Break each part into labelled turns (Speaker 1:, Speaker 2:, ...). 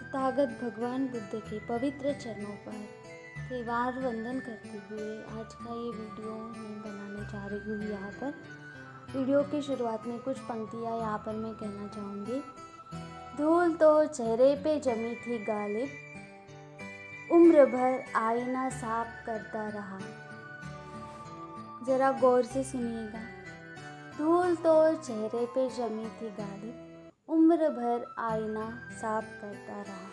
Speaker 1: तागत भगवान बुद्ध के पवित्र चरणों पर त्रिवार वंदन करते हुए आज का ये वीडियो मैं बनाने जा रही हूँ। यहाँ पर वीडियो की शुरुआत में कुछ पंक्तियाँ यहाँ पर मैं कहना चाहूँगी। धूल तो चेहरे पे जमी थी गालिब, उम्र भर आईना साफ करता रहा। ज़रा गौर से सुनिएगा। धूल तो चेहरे पे जमी थी गालिब, उम्र भर आईना साफ करता रहा।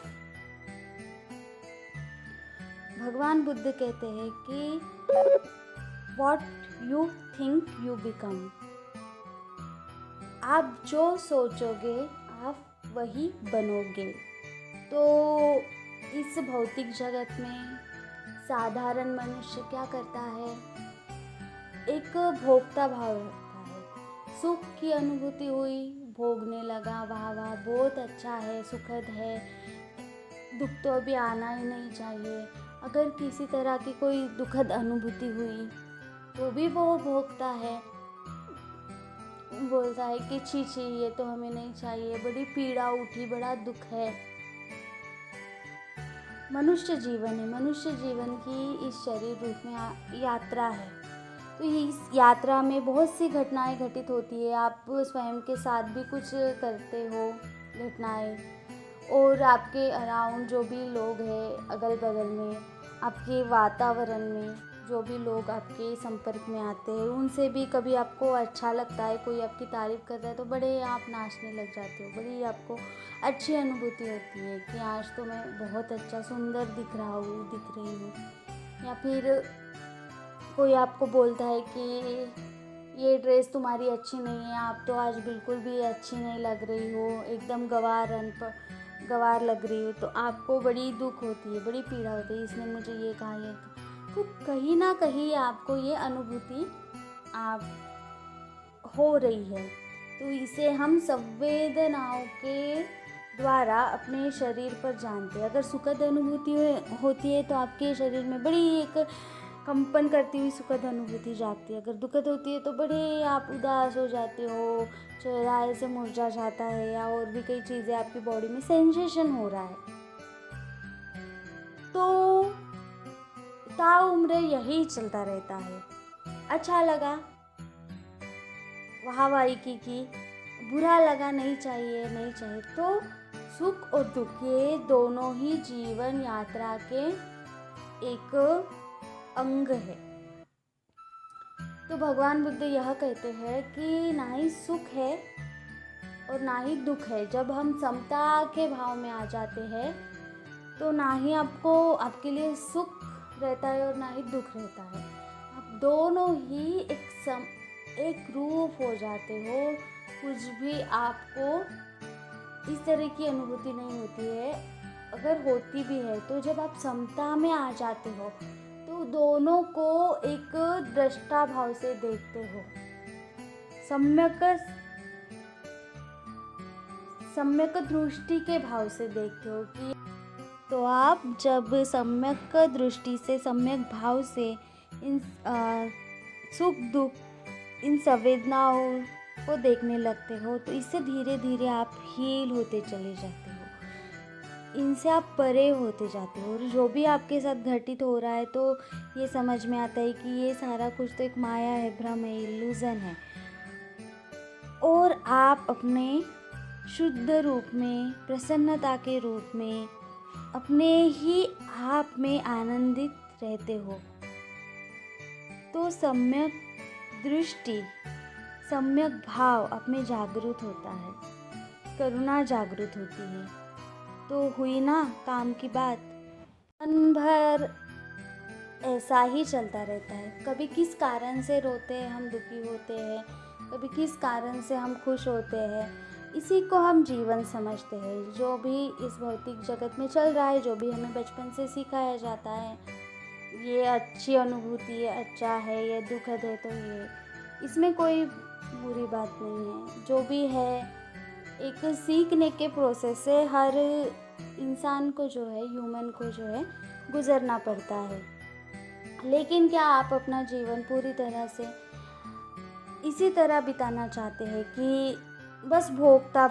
Speaker 1: भगवान बुद्ध कहते हैं कि What you think you become। आप जो सोचोगे आप वही बनोगे। तो इस भौतिक जगत में साधारण मनुष्य क्या करता है, एक भोक्ता भाव रखता है। सुख की अनुभूति हुई, भोगने लगा, वाह वाह बहुत अच्छा है, सुखद है, दुख तो अभी आना ही नहीं चाहिए। अगर किसी तरह की कोई दुखद अनुभूति हुई तो भी वो भोगता है, बोलता है कि छी छी ये तो हमें नहीं चाहिए, बड़ी पीड़ा उठी, बड़ा दुख है। मनुष्य जीवन है, मनुष्य जीवन की इस शरीर रूप में यात्रा है। तो इस यात्रा में बहुत सी घटनाएं घटित होती है। आप स्वयं के साथ भी कुछ करते हो घटनाएं, और आपके अराउंड जो भी लोग हैं, अगल बगल में, आपके वातावरण में जो भी लोग आपके संपर्क में आते हैं, उनसे भी कभी आपको अच्छा लगता है, कोई आपकी तारीफ़ करता है तो बड़े आप नाचने लग जाते हो, बड़ी आपको अच्छी अनुभूति होती है कि आज तो मैं बहुत अच्छा सुंदर दिख रहा हूँ, दिख रही हूँ। या फिर कोई आपको बोलता है कि ये ड्रेस तुम्हारी अच्छी नहीं है, आप तो आज बिल्कुल भी अच्छी नहीं लग रही हो, एकदम गवार लग रही हो, तो आपको बड़ी दुख होती है, बड़ी पीड़ा होती है, इसने मुझे ये कहा ये कहा। तो कहीं ना कहीं आपको ये अनुभूति आप हो रही है। तो इसे हम संवेदनाओं के द्वारा अपने शरीर पर जानते हैं। अगर सुखद अनुभूति होती है तो आपके शरीर में बड़ी एक कंपन करती हुई सुखद अनुभूति जागती है। अगर दुखद होती है तो बड़े आप उदास हो जाते हो, चेहरा ऐसे मुरझा जाता है, या और भी कई चीज़ें आपकी बॉडी में सेंसेशन हो रहा है। तो ताउम्र यही चलता रहता है। अच्छा लगा, वाहवाही की, बुरा लगा, नहीं चाहिए नहीं चाहिए। तो सुख और दुख ये दोनों ही जीवन यात्रा के एक अंग है। तो भगवान बुद्ध यह कहते हैं कि ना ही सुख है और ना ही दुख है। जब हम समता के भाव में आ जाते हैं तो ना ही आपके लिए सुख रहता है और ना ही दुख रहता है। आप दोनों ही एक रूप हो जाते हो। कुछ भी आपको इस तरह की अनुभूति नहीं होती है। अगर होती भी है तो जब आप समता में आ जाते हो तो दोनों को एक दृष्टा भाव से देखते हो, सम्यक दृष्टि के भाव से देखते हो कि तो आप जब सम्यक दृष्टि से, सम्यक भाव से इन सुख दुख इन संवेदनाओं को देखने लगते हो तो इससे धीरे धीरे आप हील होते चले जाते हो, इनसे आप परे होते जाते हो। और जो भी आपके साथ घटित हो रहा है तो ये समझ में आता है कि ये सारा कुछ तो एक माया है, भ्रम है, इल्यूज़न है, और आप अपने शुद्ध रूप में, प्रसन्नता के रूप में, अपने ही आप में आनंदित रहते हो। तो सम्यक दृष्टि, सम्यक भाव आप में जागृत होता है, करुणा जागृत होती है। तो हुई ना काम की बात। मन भर ऐसा ही चलता रहता है। कभी किस कारण से रोते हैं, हम दुखी होते हैं, कभी किस कारण से हम खुश होते हैं। इसी को हम जीवन समझते हैं। जो भी इस भौतिक जगत में चल रहा है, जो भी हमें बचपन से सिखाया जाता है, ये अच्छी अनुभूति है, अच्छा है, ये दुखद है, तो ये इसमें कोई बुरी बात नहीं है। जो भी है एक सीखने के प्रोसेस से हर इंसान को जो है, ह्यूमन को जो है, गुजरना पड़ता है। लेकिन क्या आप अपना जीवन पूरी तरह से इसी तरह बिताना चाहते हैं कि बस भोक्ता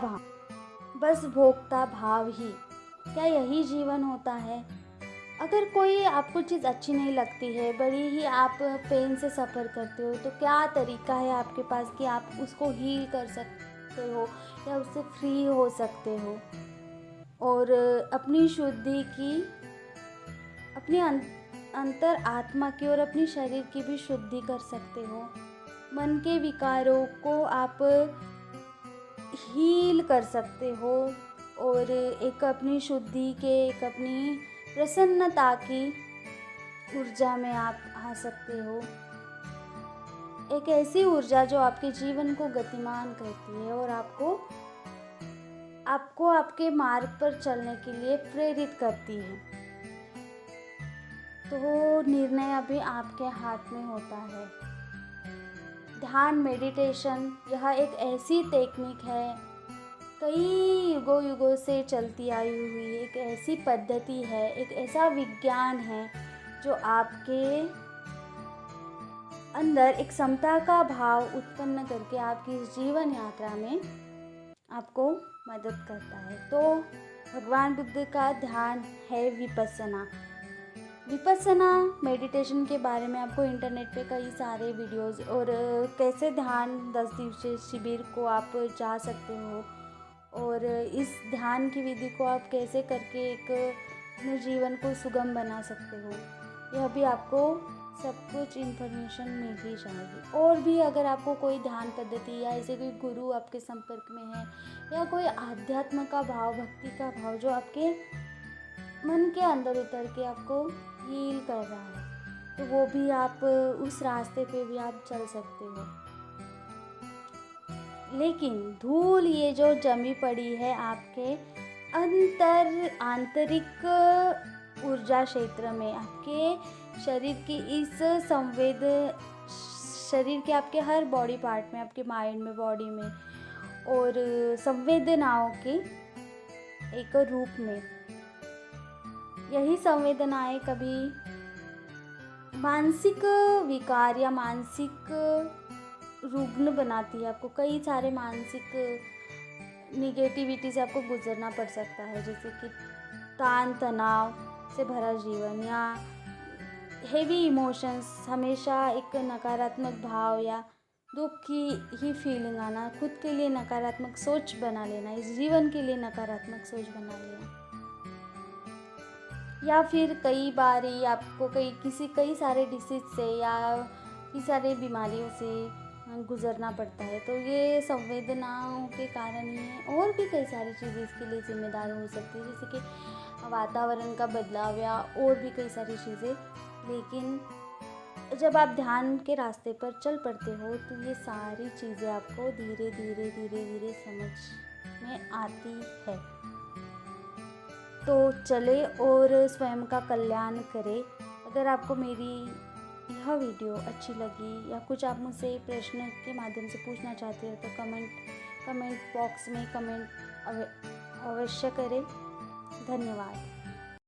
Speaker 1: भाव ही, क्या यही जीवन होता है? अगर कोई आपको चीज़ अच्छी नहीं लगती है, बड़ी ही आप पेन से सफ़र करते हो, तो क्या तरीका है आपके पास कि आप उसको हील कर सकते हो या उससे फ्री हो सकते हो और अपनी शुद्धि की, अपनी अंतर आत्मा की और अपनी शरीर की भी शुद्धि कर सकते हो। मन के विकारों को आप हील कर सकते हो और एक अपनी शुद्धि के, एक अपनी प्रसन्नता की ऊर्जा में आप आ सकते हो। एक ऐसी ऊर्जा जो आपके जीवन को गतिमान करती है और आपको आपको आपके मार्ग पर चलने के लिए प्रेरित करती है। तो निर्णय अभी आपके हाथ में होता है। ध्यान, मेडिटेशन, यह एक ऐसी टेक्निक है, कई युगों से चलती आई हुई एक ऐसी पद्धति है, एक ऐसा विज्ञान है जो आपके अंदर एक समता का भाव उत्पन्न करके आपकी जीवन यात्रा में आपको मदद करता है। तो भगवान बुद्ध का ध्यान है विपस्सना। विपस्सना मेडिटेशन के बारे में आपको इंटरनेट पे कई सारे वीडियोस और कैसे ध्यान 10 दिवसीय शिविर को आप जा सकते हो और इस ध्यान की विधि को आप कैसे करके एक अपने जीवन को सुगम बना सकते हो, यह भी आपको सब कुछ इन्फॉर्मेशन मिल ही जाएगी। और भी अगर आपको कोई ध्यान पद्धति या ऐसे कोई गुरु आपके संपर्क में है या कोई आध्यात्म का भाव, भक्ति का भाव जो आपके मन के अंदर उतर के आपको हील कर रहा है, तो वो भी आप उस रास्ते पे भी आप चल सकते हो। लेकिन धूल ये जो जमी पड़ी है आपके आंतरिक ऊर्जा क्षेत्र में, आपके शरीर की इस शरीर के आपके हर बॉडी पार्ट में, आपके माइंड में, बॉडी में और संवेदनाओं के एक रूप में, यही संवेदनाएं कभी मानसिक विकार या मानसिक रुग्ण बनाती है। आपको कई सारे मानसिक निगेटिविटी से आपको गुजरना पड़ सकता है, जैसे कि तान तनाव से भरा जीवन या हेवी इमोशंस, हमेशा एक नकारात्मक भाव या दुख की ही फीलिंग आना, खुद के लिए नकारात्मक सोच बना लेना, इस जीवन के लिए नकारात्मक सोच बना लेना, या फिर कई बार आपको कई सारे डिसीज से या कई सारे बीमारियों से गुजरना पड़ता है। तो ये संवेदनाओं के कारण ही है। और भी कई सारी चीज़ें इसके लिए जिम्मेदार हो सकती है, जैसे कि वातावरण का बदलाव या और भी कई सारी चीज़ें। लेकिन जब आप ध्यान के रास्ते पर चल पड़ते हो तो ये सारी चीज़ें आपको धीरे धीरे समझ में आती है। तो चले और स्वयं का कल्याण करें। अगर आपको मेरी यह वीडियो अच्छी लगी या कुछ आप मुझसे प्रश्न के माध्यम से पूछना चाहते हो तो कमेंट बॉक्स में कमेंट अवश्य करें। धन्यवाद।